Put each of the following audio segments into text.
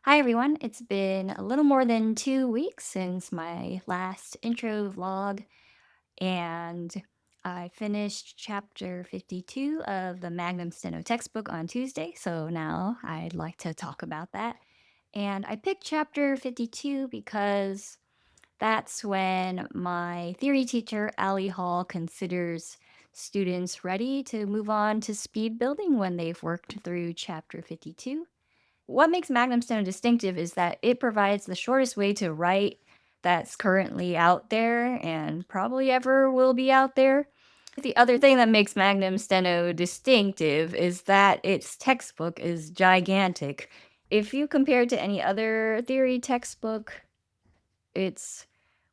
Hi everyone, it's been a little more than 2 weeks since my last intro vlog, and I finished chapter 52 of the Magnum Steno textbook on Tuesday, so now I'd like to talk about that. And I picked chapter 52 because that's when my theory teacher, Allie Hall, considers students ready to move on to speed building when they've worked through chapter 52. What makes Magnum Steno distinctive is that it provides the shortest way to write that's currently out there and probably ever will be out there. The other thing that makes Magnum Steno distinctive is that its textbook is gigantic. If you compare it to any other theory textbook, it's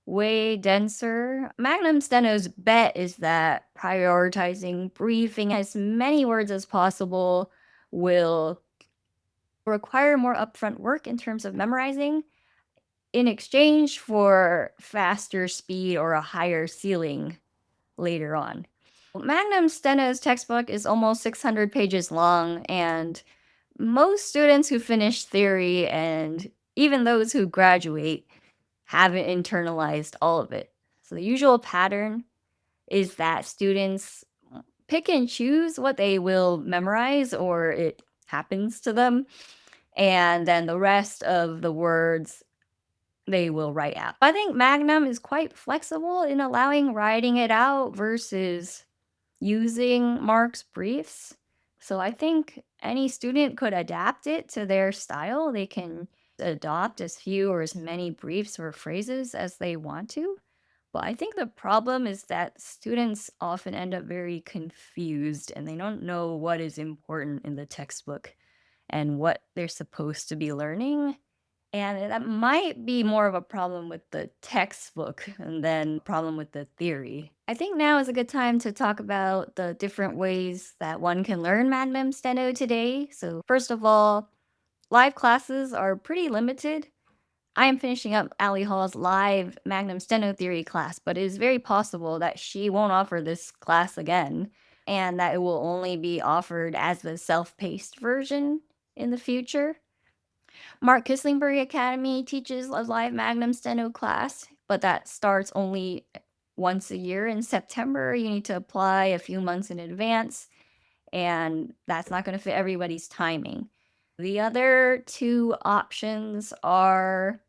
way denser. Magnum Steno's bet is that prioritizing briefing as many words as possible will require more upfront work in terms of memorizing in exchange for faster speed or a higher ceiling later on. Magnum Steno's textbook is almost 600 pages long, and most students who finish theory and even those who graduate haven't internalized all of it. So the usual pattern is that students pick and choose what they will memorize or it happens to them, and then the rest of the words they will write out. I think Magnum is quite flexible in allowing writing it out versus using Mark's briefs. So I think any student could adapt it to their style. They can adopt as few or as many briefs or phrases as they want to. But I think the problem is that students often end up very confused and they don't know what is important in the textbook and what they're supposed to be learning. And that might be more of a problem with the textbook than problem with the theory. I think now is a good time to talk about the different ways that one can learn Magnum Steno today. So, first of all, live classes are pretty limited. I am finishing up Allie Hall's live Magnum Steno theory class, but it is very possible that she won't offer this class again and that it will only be offered as the self paced version in the future. Mark Kislingbury Academy teaches a live Magnum Steno class, but that starts only once a year in September. You need to apply a few months in advance, and that's not going to fit everybody's timing. The other two options are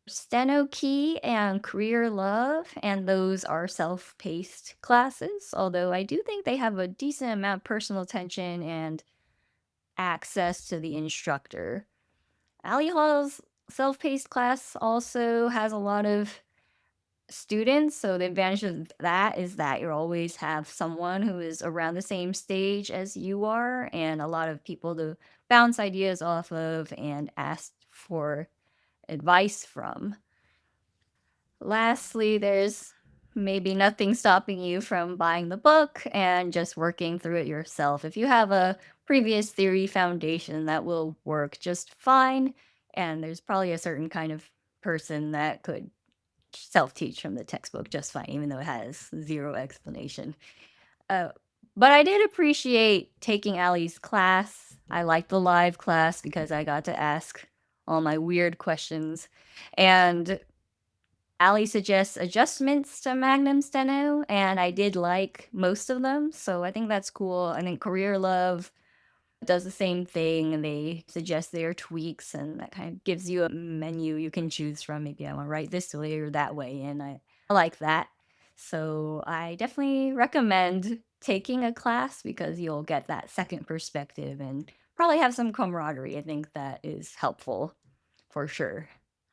Steno Key and Career Love, and those are self paced classes, although I do think they have a decent amount of personal attention and access to the instructor. Allie Hall's self-paced class also has a lot of students, so the advantage of that is that you always have someone who is around the same stage as you are and a lot of people to bounce ideas off of and ask for advice from. Lastly, there's maybe nothing stopping you from buying the book and just working through it yourself. If you have a previous theory foundation, that will work just fine. And there's probably a certain kind of person that could self teach from the textbook just fine, even though it has zero explanation. Uh, but I did appreciate taking Allie's class. I liked the live class because I got to ask all my weird questions. And Allie suggests adjustments to Magnum Steno, and I did like most of them, so I think that's cool. I think Career Love does the same thing, and they suggest their tweaks, and that kind of gives you a menu you can choose from. Maybe I want to write this way or that way, and I like that. So I definitely recommend taking a class because you'll get that second perspective and probably have some camaraderie. I think that is helpful for sure.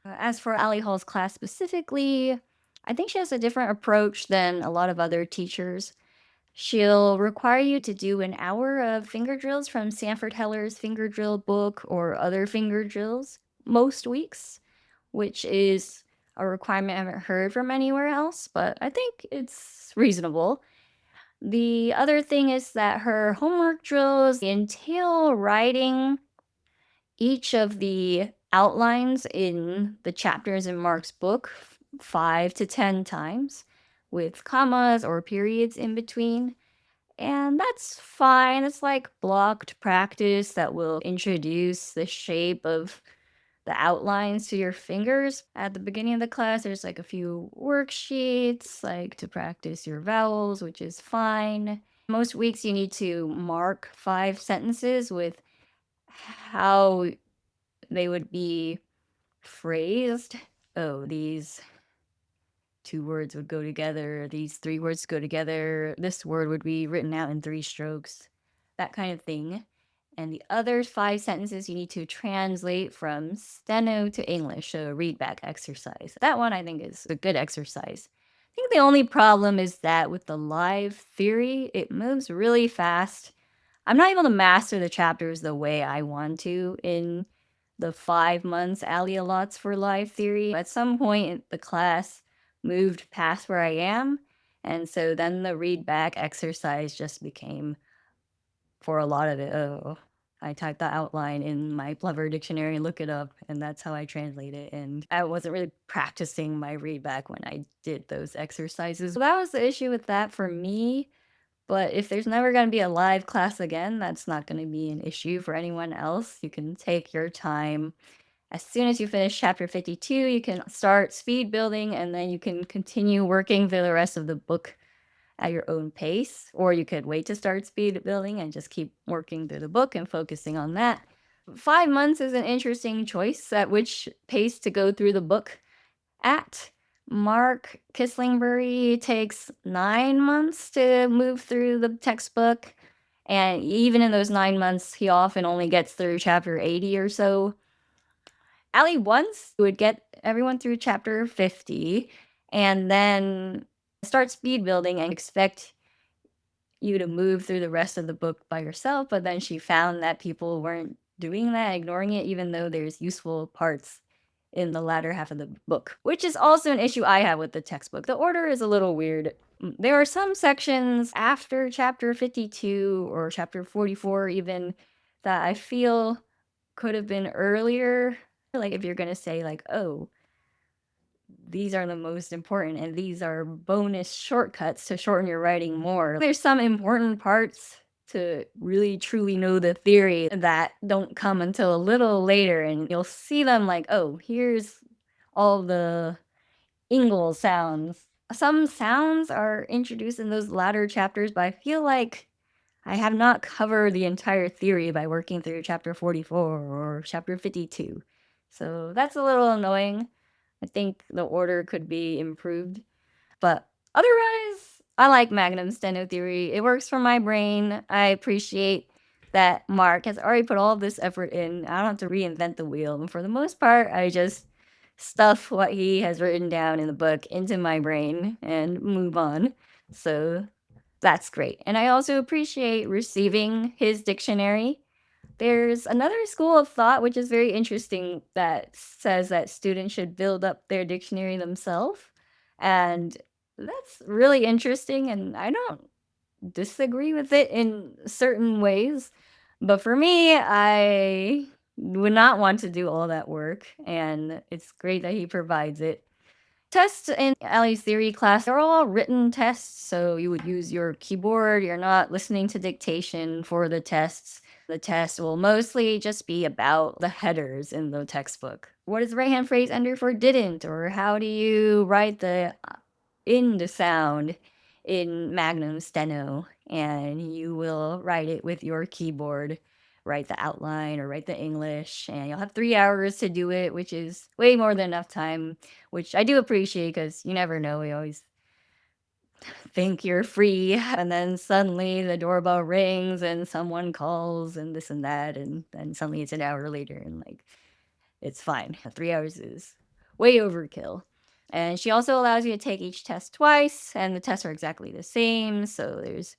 As for Allie Hall's class specifically, I think she has a different approach than a lot of other teachers. She'll require you to do an hour of finger drills from Sanford Heller's finger drill book or other finger drills most weeks, which is a requirement I haven't heard from anywhere else, but I think it's reasonable. The other thing is that her homework drills entail writing each of the outlines in the chapters in Mark's book 5 to 10 times with commas or periods in between. And that's fine. It's like blocked practice that will introduce the shape of the outlines to your fingers. At the beginning of the class, there's like a few worksheets, like to practice your vowels, which is fine. Most weeks, you need to mark 5 sentences with how they would be phrased. Oh, these 2 words would go together, these 3 words go together, this word would be written out in 3 strokes, that kind of thing. And the other 5 sentences you need to translate from steno to English, so a read back exercise. That one I think is a good exercise. I think the only problem is that with the live theory, it moves really fast. I'm not able to master the chapters the way I want to in the 5 months Allie allots for live theory. At some point, the class moved past where I am, and so then the read back exercise just became, for a lot of it, oh, I type the outline in my Clever dictionary and look it up, and that's how I translate it, and I wasn't really practicing my read back when I did those exercises. So that was the issue with that for me. But if there's never gonna be a live class again, that's not gonna be an issue for anyone else. You can take your time. As soon as you finish chapter 52, you can start speed building, and then you can continue working through the rest of the book at your own pace. Or you could wait to start speed building and just keep working through the book and focusing on that. 5 months is an interesting choice at which pace to go through the book at. Mark Kislingbury takes 9 months to move through the textbook, and even in those 9 months, he often only gets through chapter 80 or so. Allie once would get everyone through chapter 50 and then start speed building and expect you to move through the rest of the book by yourself, but then she found that people weren't doing that, ignoring it, even though there's useful parts in the latter half of the book, which is also an issue I have with the textbook. The order is a little weird. There are some sections after chapter 52 or chapter 44 even that I feel could have been earlier. Like if you're going to say like, "Oh, these are the most important and these are bonus shortcuts to shorten your writing more." There's some important parts to really truly know the theory that don't come until a little later, and you'll see them like, oh, here's all the Ingle sounds. Some sounds are introduced in those latter chapters, but I feel like I have not covered the entire theory by working through chapter 44 or chapter 52. So that's a little annoying. I think the order could be improved. But otherwise, I like Magnum Steno theory. It works for my brain. I appreciate that Mark has already put all this effort in. I don't have to reinvent the wheel. And for the most part, I just stuff what he has written down in the book into my brain and move on. So that's great. And I also appreciate receiving his dictionary. There's another school of thought which is very interesting that says that students should build up their dictionary themselves. And that's really interesting, and I don't disagree with it in certain ways. But for me, I would not want to do all that work, and it's great that he provides it. Tests in Allie's theory class are all written tests, so you would use your keyboard. You're not listening to dictation for the tests. The test will mostly just be about the headers in the textbook. What does the right hand phrase ender for didn't? Or how do you write the in the sound in Magnum Steno? And you will write it with your keyboard, write the outline or write the English, and you'll have 3 hours to do it, which is way more than enough time, which I do appreciate because you never know. We always think you're free, and then suddenly the doorbell rings and someone calls and this and that, and then suddenly it's an hour later, and like, it's fine. 3 hours is way overkill. And she also allows you to take each test twice, and the tests are exactly the same, so there's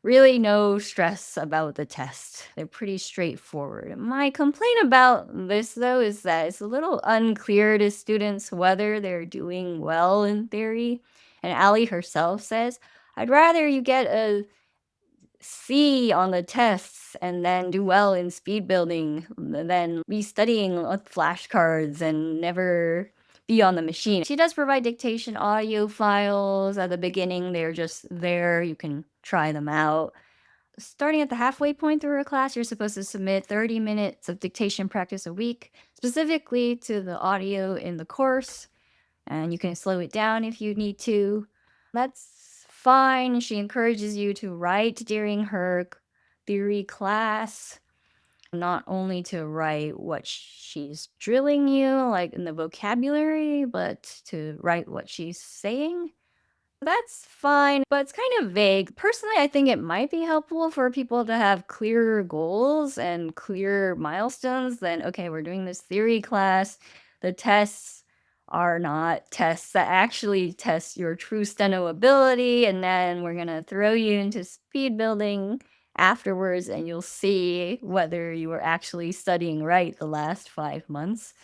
really no stress about the test. They're pretty straightforward. My complaint about this, though, is that it's a little unclear to students whether they're doing well in theory. And Allie herself says, I'd rather you get a C on the tests and then do well in speed building than be studying with flashcards and never be on the machine. She does provide dictation audio files at the beginning. They're just there. You can try them out. Starting at the halfway point through a class, you're supposed to submit 30 minutes of dictation practice a week, specifically to the audio in the course, and you can slow it down if you need to. That's fine. She encourages you to write during her theory class, not only to write what she's drilling you, like in the vocabulary, but to write what she's saying. That's fine, but it's kind of vague. Personally, I think it might be helpful for people to have clearer goals and clear milestones than, okay, we're doing this theory class. The tests are not tests that actually test your true steno ability, and then we're going to throw you into speed building afterwards, and you'll see whether you were actually studying right the last 5 months.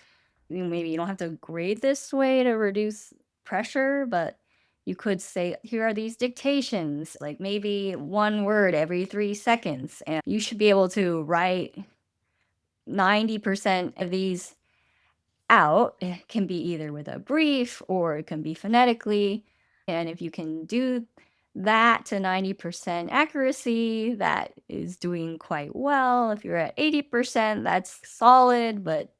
Maybe you don't have to grade this way to reduce pressure, but you could say, here are these dictations, like maybe one word every 3 seconds. And you should be able to write 90% of these out. It can be either with a brief or it can be phonetically. And if you can do that to 90% accuracy, that is doing quite well. If you're at 80%, that's solid, but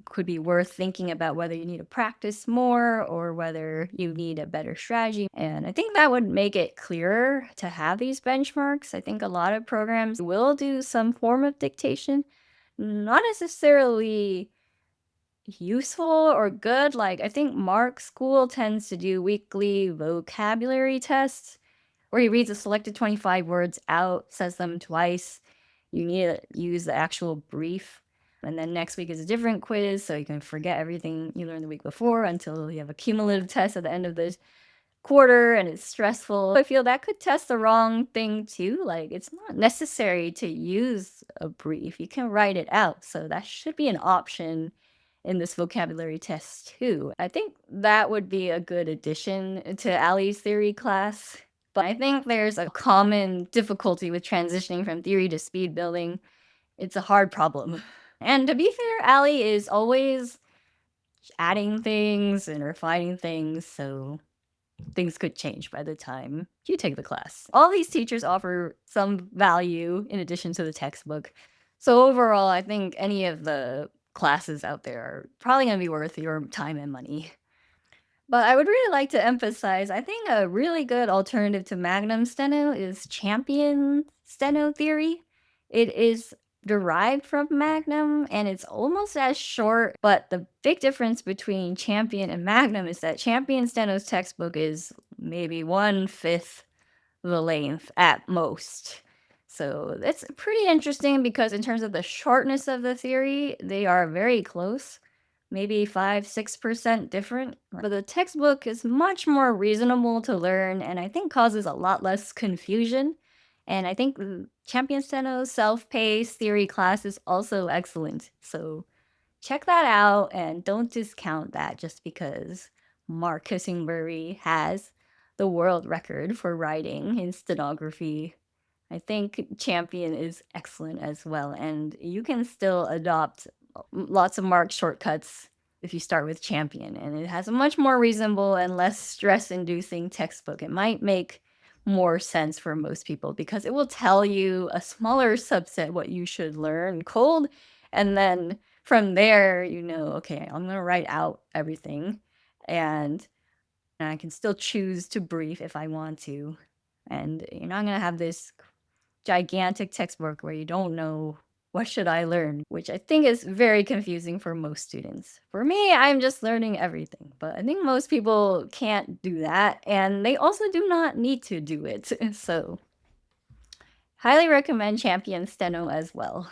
could be worth thinking about whether you need to practice more or whether you need a better strategy. And I think that would make it clearer to have these benchmarks. I think a lot of programs will do some form of dictation, not necessarily useful or good. Like, I think Mark School tends to do weekly vocabulary tests where he reads a selected 25 words out, says them twice. You need to use the actual brief. And then next week is a different quiz, so you can forget everything you learned the week before until you have a cumulative test at the end of the quarter and it's stressful. I feel that could test the wrong thing too. Like, it's not necessary to use a brief, you can write it out. So that should be an option in this vocabulary test too. I think that would be a good addition to Allie's theory class. But I think there's a common difficulty with transitioning from theory to speed building. It's a hard problem. And to be fair, Allie is always adding things and refining things, so things could change by the time you take the class. All these teachers offer some value in addition to the textbook. So overall, I think any of the classes out there are probably going to be worth your time and money. But I would really like to emphasize, I think a really good alternative to Magnum Steno is Champion Steno theory. It is derived from Magnum and it's almost as short, but the big difference between Champion and Magnum is that Champion Steno's textbook is maybe 1/5 the length at most. So it's pretty interesting because in terms of the shortness of the theory, they are very close, maybe 5, 6% different. But the textbook is much more reasonable to learn and I think causes a lot less confusion. And I think Champion Steno's self-paced theory class is also excellent. So check that out and don't discount that just because Mark Kissingbury has the world record for writing in stenography. I think Champion is excellent as well, and you can still adopt lots of Mark shortcuts if you start with Champion, and it has a much more reasonable and less stress-inducing textbook. It might make more sense for most people because it will tell you a smaller subset what you should learn cold, and then from there, you know, okay, I'm gonna write out everything, and I can still choose to brief if I want to. And you're not gonna have this gigantic textbook where you don't know what should I learn, which I think is very confusing for most students. For me, I'm just learning everything, but I think most people can't do that, and they also do not need to do it. So, highly recommend Champion Steno as well.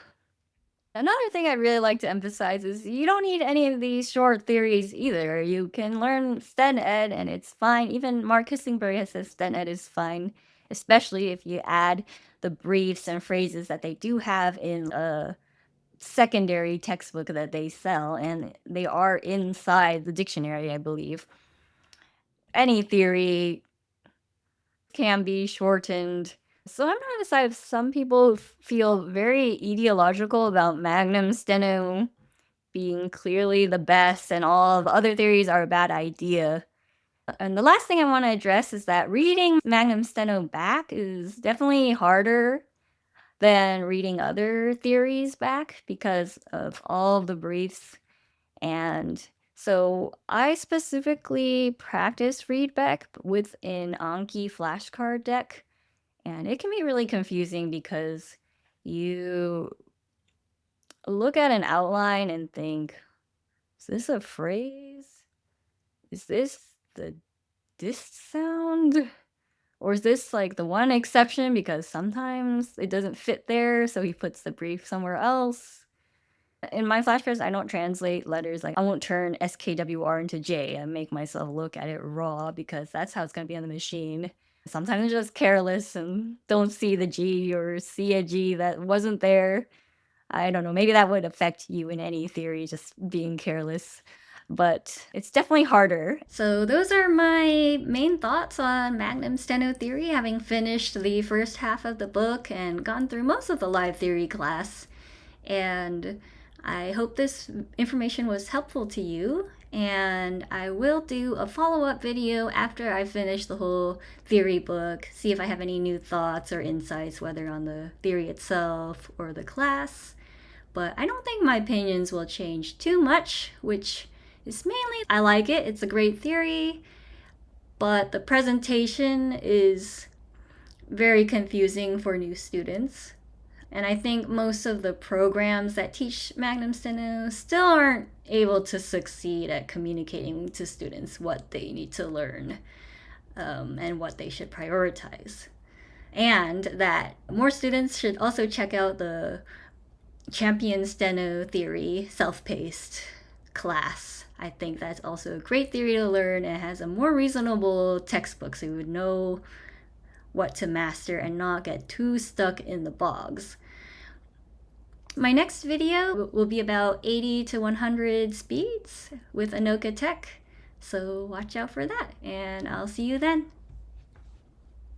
Another thing I'd really like to emphasize is you don't need any of these short theories either. You can learn Sten Ed and it's fine. Even Mark Kissingbury has said Sten Ed is fine, especially if you add the briefs and phrases that they do have in a secondary textbook that they sell, and they are inside the dictionary, I believe. Any theory can be shortened. So I'm on the side of some people who feel very ideological about Magnum Steno being clearly the best and all of other theories are a bad idea. And the last thing I want to address is that reading Magnum Steno back is definitely harder than reading other theories back because of all the briefs. And so I specifically practice read back with an Anki flashcard deck. And it can be really confusing because you look at an outline and think, is this a phrase? Is this the this sound? Or is this like the one exception because sometimes it doesn't fit there, so he puts the brief somewhere else? In my flashcards, I don't translate letters. Like, I won't turn SKWR into J and make myself look at it raw because that's how it's going to be on the machine. Sometimes I'm just careless and don't see the G or see a G that wasn't there. I don't know, maybe that would affect you in any theory, just being careless. But it's definitely harder. So those are my main thoughts on Magnum Steno theory, having finished the first half of the book and gone through most of the live theory class. And I hope this information was helpful to you, and I will do a follow-up video after I finish the whole theory book, see if I have any new thoughts or insights, whether on the theory itself or the class. But I don't think my opinions will change too much, which is mainly I like it, it's a great theory, but the presentation is very confusing for new students. And I think most of the programs that teach Magnum Steno still aren't able to succeed at communicating to students what they need to learn and what they should prioritize. And that more students should also check out the Champion Steno theory self-paced class. I think that's also a great theory to learn. It has a more reasonable textbook, so you would know what to master and not get too stuck in the bogs. My next video will be about 80 to 100 speeds with Anoka Tech, so watch out for that, and I'll see you then.